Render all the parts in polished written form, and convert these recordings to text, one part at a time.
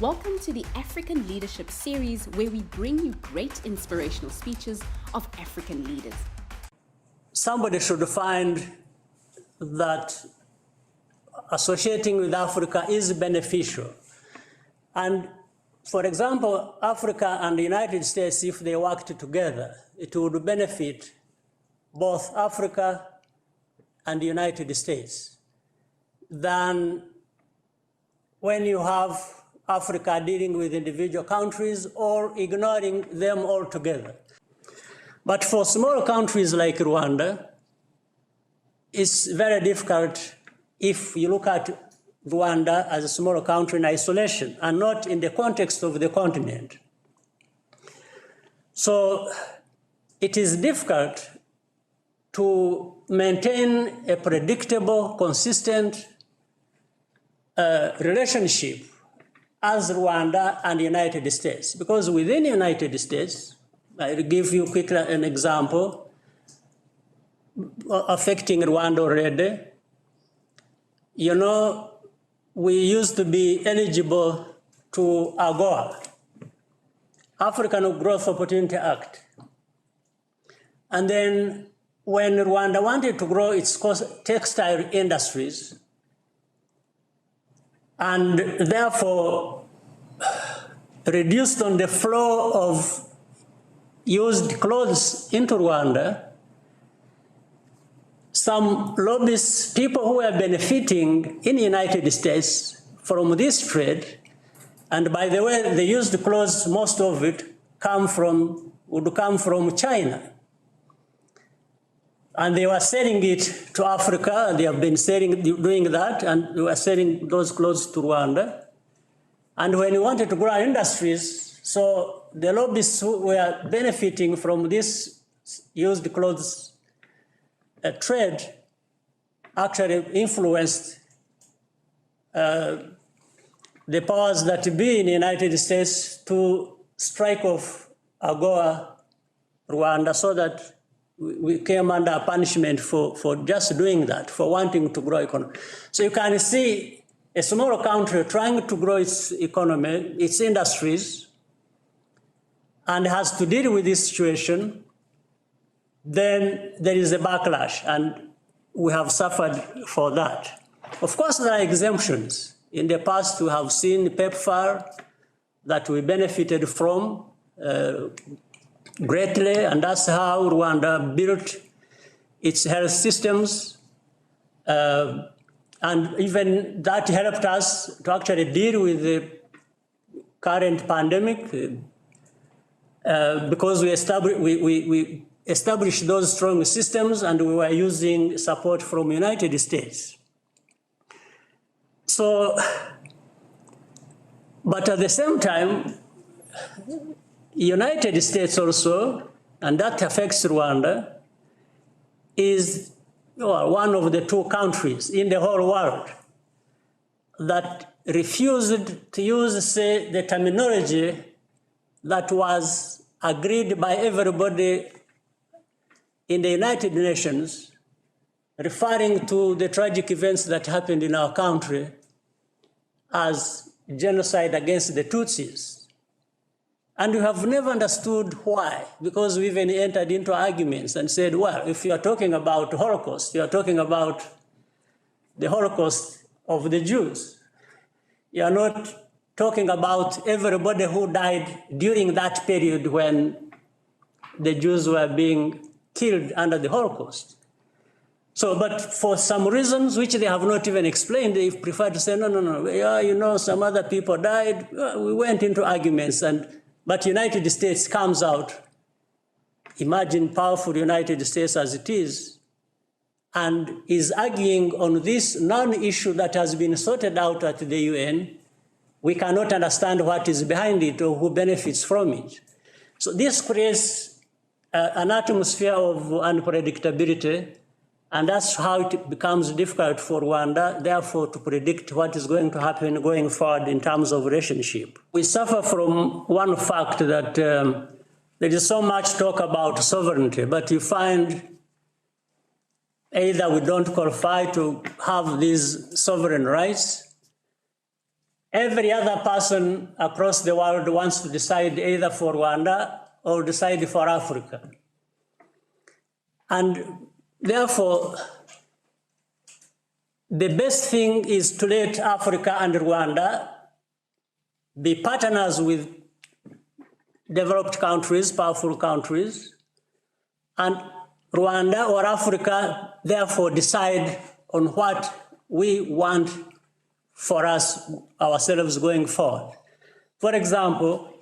Welcome to the African Leadership Series, where we bring you great inspirational speeches of African leaders. Somebody should find that associating with Africa is beneficial. And for example, Africa and the United States, if they worked together, it would benefit both Africa and the United States than when you have Africa dealing with individual countries or ignoring them altogether. But for small countries like Rwanda, it's very difficult if you look at Rwanda as a small country in isolation and not in the context of the continent. So it is difficult to maintain a predictable, consistent relationship as Rwanda and the United States. Because within the United States, I'll give you quickly an example affecting Rwanda already. You know, we used to be eligible to AGOA, African Growth Opportunity Act. And then when Rwanda wanted to grow its textile industries, and therefore reduced on the flow of used clothes into Rwanda, some lobbyists, people who are benefiting in the United States from this trade, and by the way, the used clothes, most of it would come from China. And they were selling it to Africa. They have been doing that, and they were selling those clothes to Rwanda. And when we wanted to grow our industries, so the lobbyists who were benefiting from this used clothes trade actually influenced the powers that be in the United States to strike off AGOA Rwanda so that we came under punishment for just doing that, for wanting to grow economy. So you can see a small country trying to grow its economy, its industries, and has to deal with this situation, then there is a backlash, and we have suffered for that. Of course, there are exemptions. In the past, we have seen PEPFAR that we benefited from greatly, and that's how Rwanda built its health systems. And even that helped us to actually deal with the current pandemic because we established those strong systems, and we were using support from the United States. So, but at the same time, United States also, and that affects Rwanda, is one of the two countries in the whole world that refused to use, say, the terminology that was agreed by everybody in the United Nations, referring to the tragic events that happened in our country as genocide against the Tutsis. And we have never understood why, because we even entered into arguments and said, well, if you are talking about the Holocaust, you are talking about the Holocaust of the Jews. You are not talking about everybody who died during that period when the Jews were being killed under the Holocaust. So, but for some reasons which they have not even explained, they prefer to say, no, yeah, you know, some other people died. We went into arguments, but United States comes out, imagine powerful United States as it is, and is arguing on this non-issue that has been sorted out at the UN. We cannot understand what is behind it or who benefits from it. So this creates an atmosphere of unpredictability, and that's how it becomes difficult for Rwanda, therefore, to predict what is going to happen going forward in terms of relationship. We suffer from one fact that there is so much talk about sovereignty, but you find either we don't qualify to have these sovereign rights, every other person across the world wants to decide either for Rwanda or decide for Africa. And therefore, the best thing is to let Africa and Rwanda be partners with developed countries, powerful countries, and Rwanda or Africa therefore decide on what we want for ourselves going forward. For example,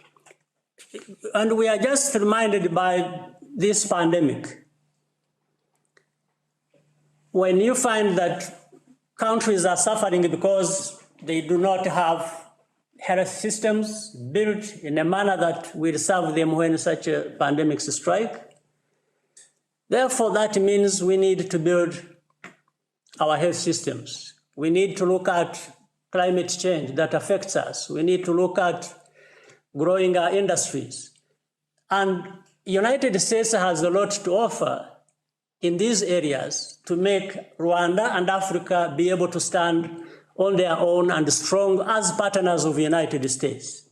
and we are just reminded by this pandemic, when you find that countries are suffering because they do not have health systems built in a manner that will serve them when such a pandemics strike. Therefore, that means we need to build our health systems. We need to look at climate change that affects us. We need to look at growing our industries. And the United States has a lot to offer in these areas to make Rwanda and Africa be able to stand on their own and strong as partners of the United States.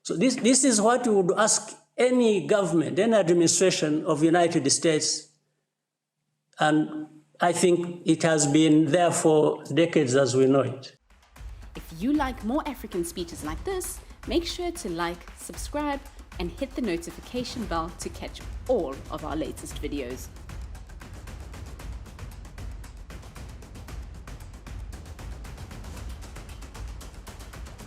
So this is what we would ask any government, any administration of the United States. And I think it has been there for decades as we know it. If you like more African speeches like this, make sure to like, subscribe, and hit the notification bell to catch all of our latest videos.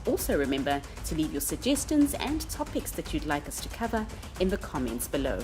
Also remember to leave your suggestions and topics that you'd like us to cover in the comments below.